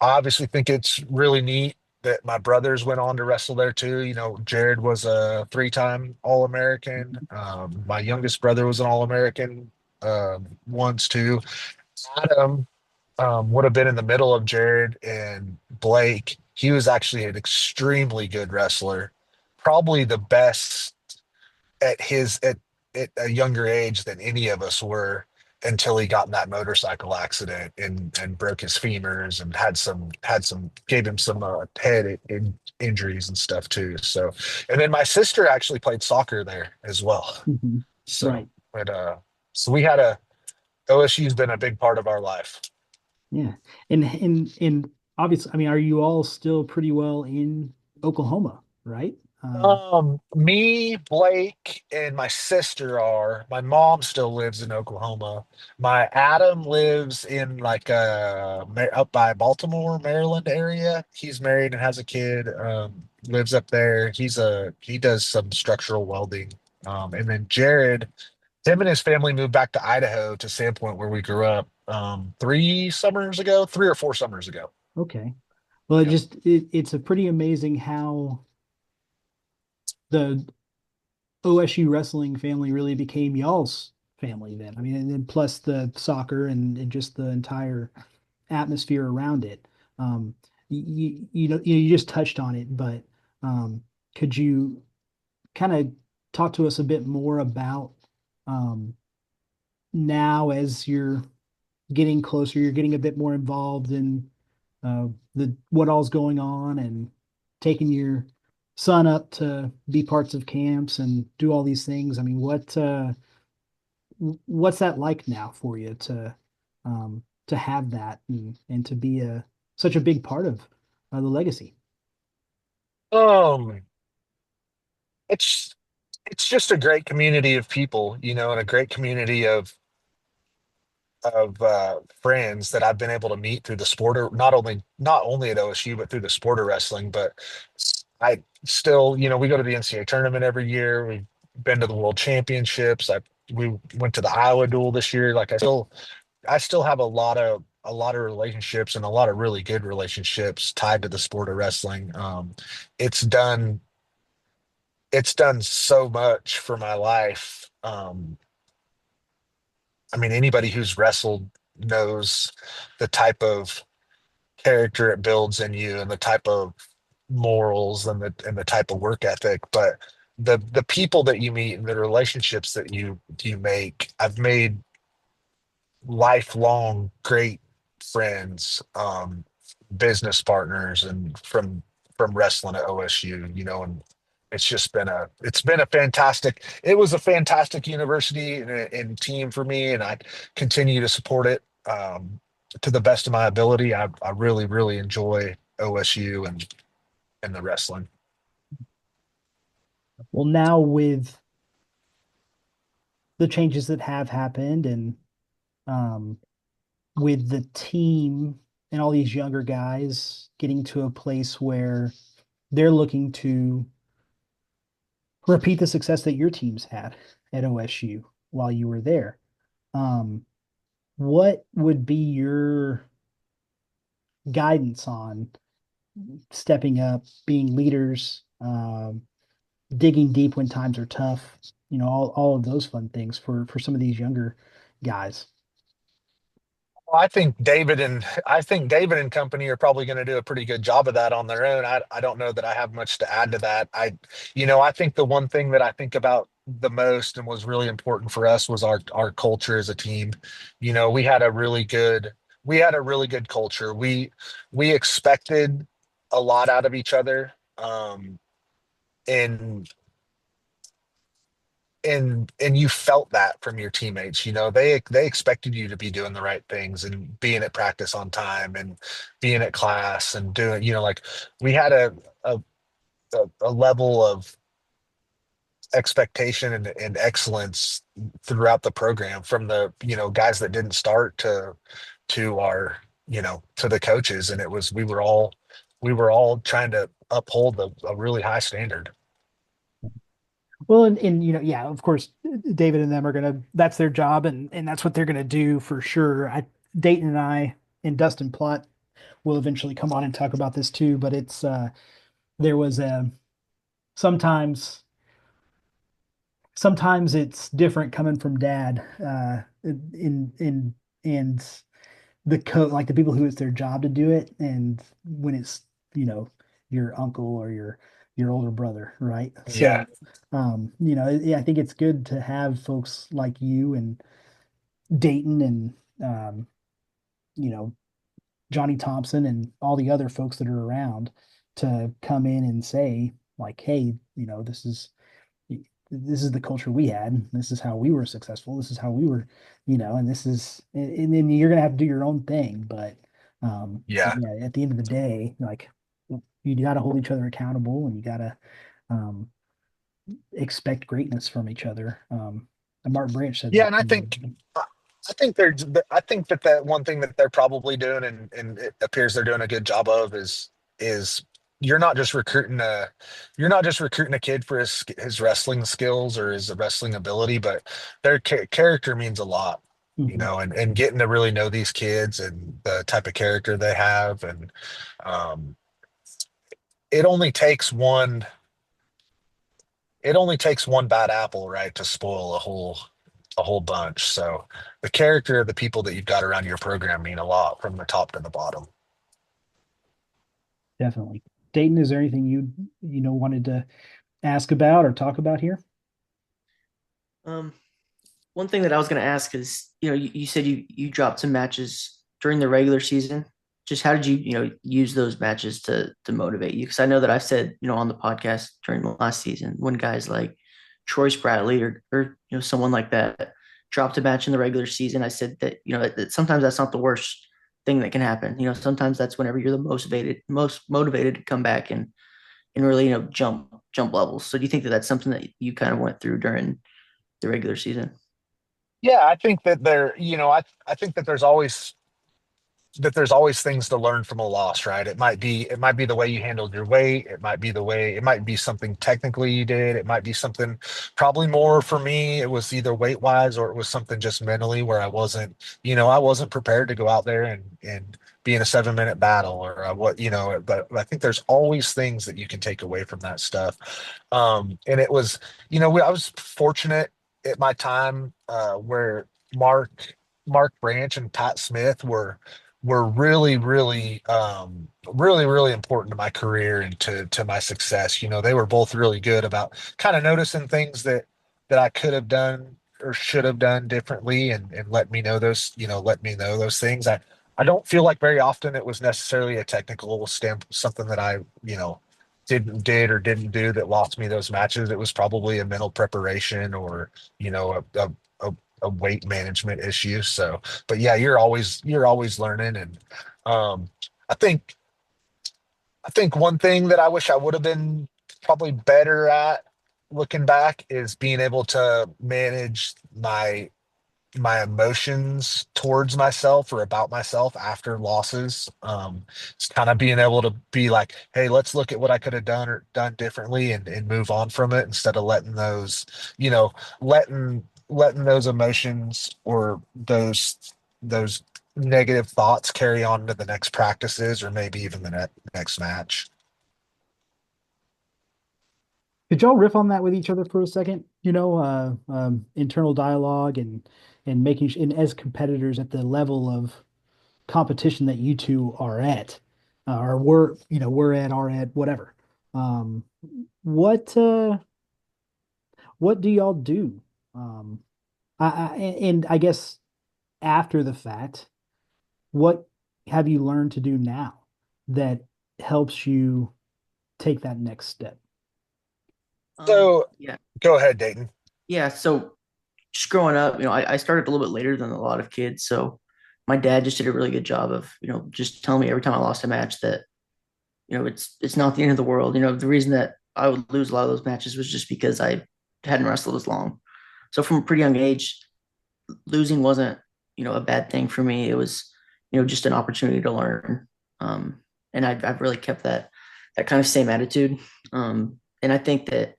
obviously think it's really neat that my brothers went on to wrestle there too. You know, Jared was a 3-time All-American. My youngest brother was an All-American once too. Adam would have been in the middle of Jared and Blake. He was actually an extremely good wrestler, probably the best at a younger age than any of us were until he got in that motorcycle accident and broke his femurs and had some gave him some injuries and stuff too. So, and then my sister actually played soccer there as well. Mhm. So, Right. but so we had a OSU's been a big part of our life. Yeah. And obviously, I mean, are you all still pretty well in Oklahoma, right? Me, Blake, and my sister are. My mom still lives in Oklahoma. My Adam lives in like up by Baltimore, Maryland area. He's married and has a kid. Lives up there. He does some structural welding. And then Jared, him and his family moved back to Idaho to Sandpoint where we grew up 3 summers ago, 3 or 4 summers ago. Okay. Well, Yep. it's a pretty amazing how the OSU wrestling family really became y'all's family then. I mean, and then plus the soccer and just the entire atmosphere around it. You just touched on it, but could you kind of talk to us a bit more about um, now as you're getting closer, you're getting a bit more involved in the what all's going on and taking your son up to be parts of camps and do all these things. I mean, what's that like now for you to have that and to be such a big part of the legacy? Um, it's it's just a great community of people, you know, and a great community of friends that I've been able to meet through the sport, or not only at OSU, but through the sport of wrestling. But I still, you know, we go to the NCAA tournament every year. We've been to the World Championships. We went to the Iowa Duel this year. Like I still have a lot of relationships and a lot of really good relationships tied to the sport of wrestling. It's done it's done so much for my life. I mean, anybody who's wrestled knows the type of character it builds in you and the type of morals and the type of work ethic. But the people that you meet and the relationships that you make, I've made lifelong great friends, business partners, and from wrestling at OSU, you know, and it was a fantastic university and team for me, and I continue to support it to the best of my ability. I really, really enjoy OSU and the wrestling. Well, now with the changes that have happened and um, with the team and all these younger guys getting to a place where they're looking to repeat the success that your teams had at OSU while you were there. Um, what would be your guidance on stepping up, being leaders, digging deep when times are tough? You know, all of those fun things for some of these younger guys. I think David and company are probably going to do a pretty good job of that on their own. I don't know that I have much to add to that. I think the one thing that I think about the most and was really important for us was our culture as a team. You know, we had a really good culture. We expected a lot out of each other. And and you felt that from your teammates. You know, they expected you to be doing the right things and being at practice on time and being at class and doing, you know, like we had a, a level of expectation and excellence throughout the program, from the, you know, guys that didn't start to our, you know, to the coaches. And we were all trying to uphold a really high standard. Well, and yeah, of course, David and them are gonna that's their job and that's what they're gonna do for sure. Dayton and I and Dustin Plott will eventually come on and talk about this too, but there was a sometimes sometimes it's different coming from dad in and like the people who it's their job to do it, and when it's your uncle or your older brother, right? Yeah. So yeah, I think it's good to have folks like you and Daton and you know Johnny Thompson and all the other folks that are around to come in and say like, hey, this is the culture we had. This is how we were successful. This is how we were, and and then you're gonna have to do your own thing. But Yeah. yeah, at the end of the day, like you got to hold each other accountable, and you got to um, expect greatness from each other. And Mark Branch said Yeah. that. And I think that one thing that they're probably doing, and it appears they're doing a good job of, is you're not just recruiting a kid for his wrestling skills or his wrestling ability, but their character means a lot, Mhm. and getting to really know these kids and the type of character they have. And um, it only takes one it only takes one bad apple, right, to spoil a whole bunch. So the character of the people that you've got around your program mean a lot from the top to the bottom. Definitely. Dayton, is there anything you wanted to ask about or talk about here? Um, One thing that I was going to ask is, you said you dropped some matches during the regular season. Just how did you use those matches to motivate you? Because I know that I've said, on the podcast during the last season, when guys like Troy Spradley or someone like that dropped a match in the regular season, I said that that sometimes that's not the worst thing that can happen. Sometimes that's whenever you're the most motivated to come back and really jump levels. So do you think that that's something that you kind of went through during the regular season? Yeah, I think that I think that there's always things to learn from a loss, right? It might be the way you handled your weight. It might be something technically you did. It might be something probably more for me. It was either weight wise or it was something just mentally where I wasn't prepared to go out there and be in a 7 minute battle or but I think there's always things that you can take away from that stuff. And it was, I was fortunate at my time, where Mark Branch and Pat Smith were really, really, really important to my career and to my success. They were both really good about kind of noticing things that I could have done or should have done differently, and let me know those things. I don't feel like very often it was necessarily a technical stamp, something that I, did or didn't do that lost me those matches. It was probably a mental preparation or, a, a weight management issue. So, but yeah, you're always learning. And um, I think I think one thing that I wish I would have been probably better at looking back is being able to manage my emotions towards myself or about myself after losses. It's kind of being able to be like, hey, let's look at what I could have done or done differently and move on from it instead of letting you know, letting those emotions or those negative thoughts carry on to the next practices or maybe even the next match. Could y'all riff on that with each other for a second? Internal dialogue and and as competitors at the level of competition that you two are at, or are at, whatever. Um, what what do y'all do? Um, and I guess after the fact, what have you learned to do now that helps you take that next step? So Yeah, go ahead, Dayton. yeah. So just growing up, I started a little bit later than a lot of kids. So my dad just did a really good job of, just telling me every time I lost a match that, it's not the end of the world. The reason that I would lose a lot of those matches was just because I hadn't wrestled as long. So from a pretty young age, losing wasn't, a bad thing for me. It was, just an opportunity to learn. And I've really kept that kind of same attitude. And I think that,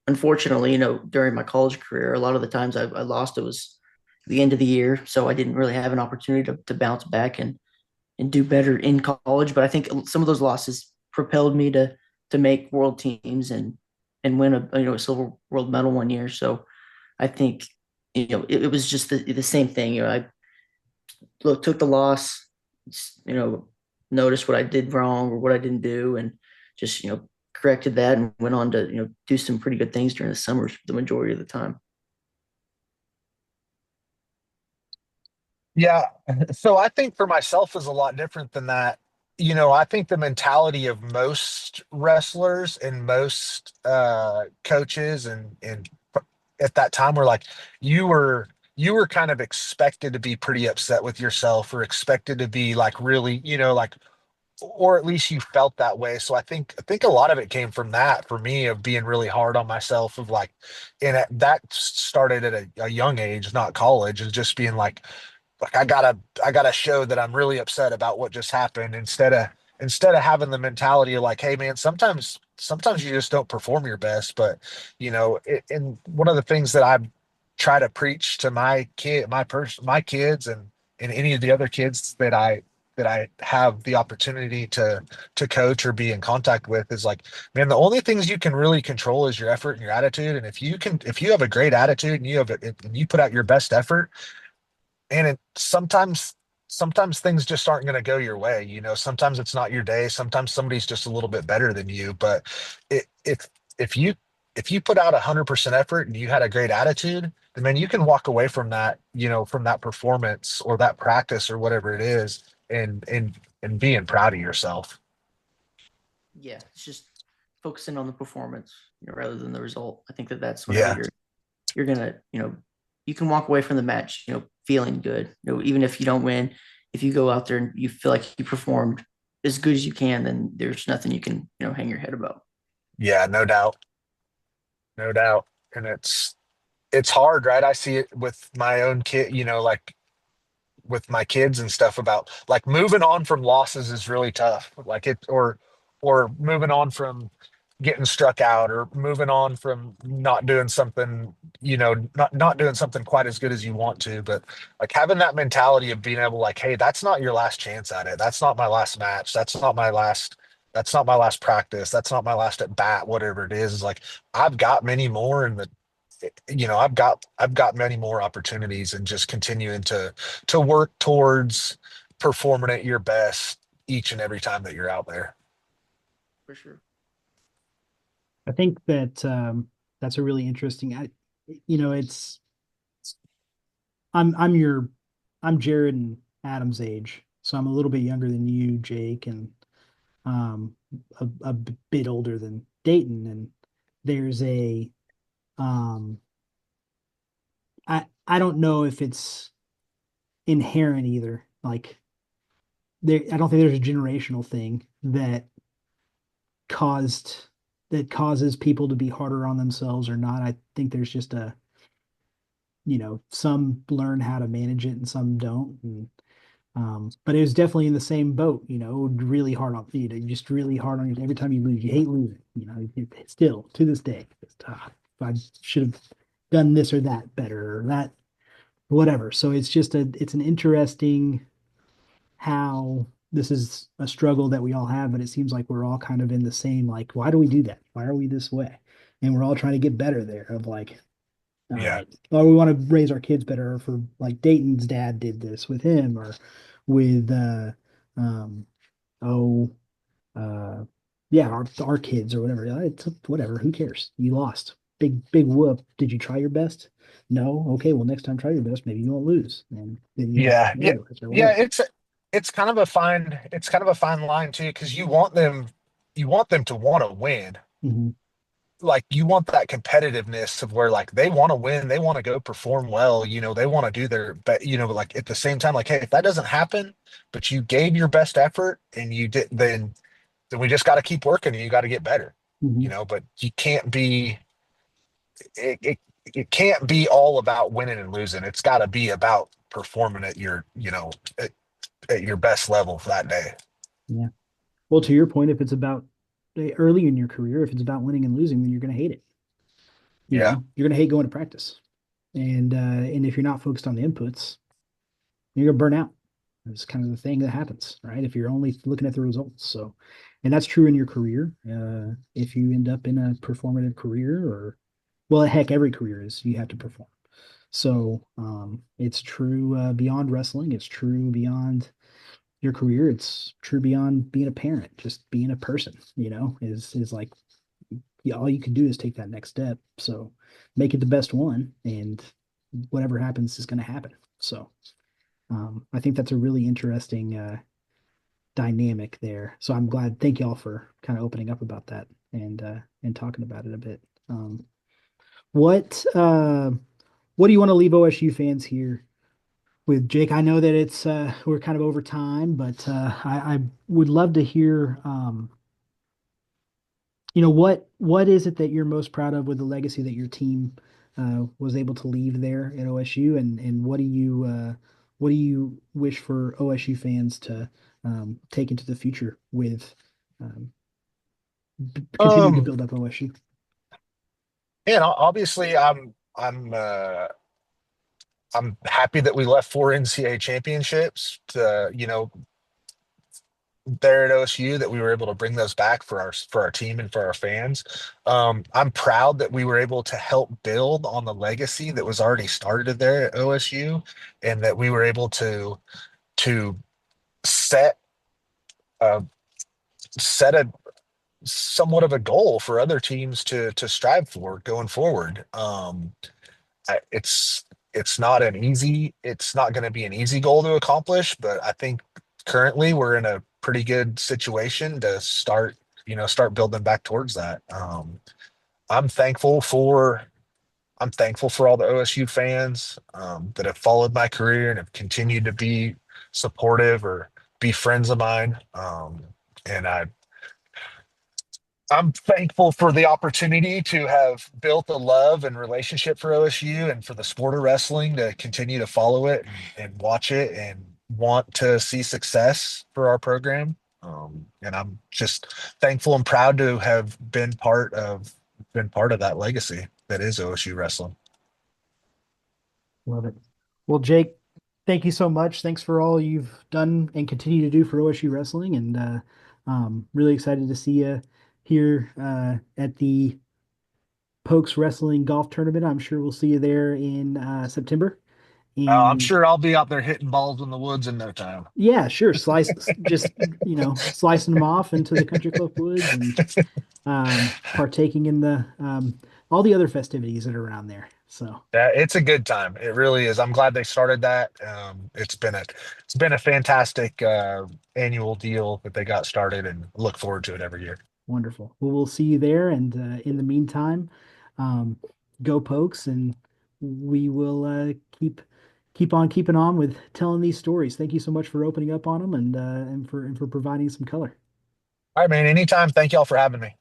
unfortunately, during my college career, a lot of the times I lost, it was the end of the year. So I didn't really have an opportunity to bounce back. And and do better in college. But I think some of those losses propelled me to make world teams and win a silver world medal one year. So I think it was just the same thing. I took the loss, noticed what I did wrong or what I didn't do, and just corrected that and went on to do some pretty good things during the summers the majority of the time. Yeah. So I think for myself is a lot different than that. I think the mentality of most wrestlers and most coaches and at that time were like you were kind of expected to be pretty upset with yourself or expected to be like really, like or at least you felt that way. So I think a lot of it came from that for me of being really hard on myself of like, and that started at a young age, not college, and just being like I gotta show that I'm really upset about what just happened instead of having the mentality of like, hey man, sometimes you just don't perform your best. But and one of the things that I try to preach to my kids and any of the other kids that I have the opportunity to coach or be in contact with is like, man, the only things you can really control is your effort and your attitude. And if you have a great attitude and you put out your best effort, and sometimes things just aren't going to go your way. Sometimes it's not your day. Sometimes somebody's just a little bit better than you. But if you put out 100% effort and you had a great attitude, then man, you can walk away from that, from that performance or that practice or whatever it is, and being proud of yourself. Yeah, it's just focusing on the performance, rather than the result. I think that's whenever Yeah. you're gonna, you can walk away from the match, feeling good. Even if you don't win, if you go out there and you feel like you performed as good as you can, then there's nothing you can, hang your head about. Yeah, no doubt. No doubt. And it's hard, right? I see it with my own kid, like with my kids and stuff about like moving on from losses is really tough. Like it or moving on from getting struck out or moving on from not doing something, not doing something quite as good as you want to, but like having that mentality of being able like, hey, that's not your last chance at it. That's not my last match. That's not my last practice. That's not my last at bat, whatever it is like I've got many more in the I've got many more opportunities and just continuing to work towards performing at your best each and every time that you're out there. For sure. I think that that's a really interesting. It's I'm your I'm Jared and Adam's age, so I'm a little bit younger than you, Jake, and um, a bit older than Daton. And there's a um, I don't know if it's inherent either. Like I don't think there's a generational thing caused that causes people to be harder on themselves or not. I think there's just some learn how to manage it and some don't. And but it was definitely in the same boat, really hard on just really hard on you. Every time you lose, you hate losing, still to this day. I should have done this or that better or that, whatever. So it's an interesting how this is a struggle that we all have, but it seems like we're all kind of in the same, like, why do we do that? Why are we this way? And we're all trying to get better there of like, all Yeah. right, well, we want to raise our kids better for like Dayton's dad did this with him or with um oh uh yeah, our kids or whatever. It's whatever, who cares? You lost. Big whoop. Did you try your best? No. Okay, well next time try your best. Maybe you won't lose. And then you have Yeah. Yeah. or Yeah. whatever. It's kind of a fine line too, because you want them to want to win. Hmm. Like you want that competitiveness of where like they want to win, they want to go perform well, they want to do their but but like at the same time, like, hey, if that doesn't happen, but you gave your best effort and you did, then we just got to keep working and you got to get better. Hmm. But you can't be it can't be all about winning and losing. It's got to be about performing at at your best level for that day. Yeah. Well, to your point, if it's about early in your career, if it's about winning and losing, then you're going to hate it. Yeah. You're going to hate going to practice. And if you're not focused on the inputs, you're going to burn out. It's kind of the thing that happens, right? If you're only looking at the results. So, and that's true in your career. If you end up in a performative career, or well, heck, every career is you have to perform. So it's true beyond wrestling. It's true beyond your career. It's true beyond being a parent. Just being a person, is like, yeah, all you can do is take that next step. So make it the best one, and whatever happens is going to happen. So I think that's a really interesting dynamic there. So I'm glad. Thank y'all for kind of opening up about that and talking about it a bit. What do you want to leave OSU fans here with, Jake? I know that it's we're kind of over time, but I would love to hear what is it that you're most proud of with the legacy that your team was able to leave there at OSU, and what do you wish for OSU fans to take into the future with continuing to build up OSU? And obviously, I'm happy that we left 4 NCAA championships to, there at OSU, that we were able to bring those back for our team and for our fans. I'm proud that we were able to help build on the legacy that was already started there at OSU, and that we were able to set a somewhat of a goal for other teams to strive for going forward. It's not going to be an easy goal to accomplish, but I think currently we're in a pretty good situation to start building back towards that. I'm thankful for all the OSU fans that have followed my career and have continued to be supportive or be friends of mine. And I'm thankful for the opportunity to have built a love and relationship for OSU and for the sport of wrestling, to continue to follow it and watch it and want to see success for our program. And I'm just thankful and proud to have been part of that legacy that is OSU wrestling. Love it. Well, Jake, thank you so much. Thanks for all you've done and continue to do for OSU wrestling, and really excited to see you here at the Pokes Wrestling Golf Tournament. I'm sure we'll see you there in September. And I'm sure I'll be out there hitting balls in the woods in no time. yeah, sure. Slicing them off into the country club woods, and partaking in the all the other festivities that are around there. So yeah, it's a good time. It really is. I'm glad they started that. It's been a fantastic annual deal that they got started, and look forward to it every year. wonderful. Well, we'll see you there, and in the meantime, go Pokes, and we will keep on keeping on with telling these stories. Thank you so much for opening up on them, and for providing some color. All right, man. Anytime. Thank y'all for having me.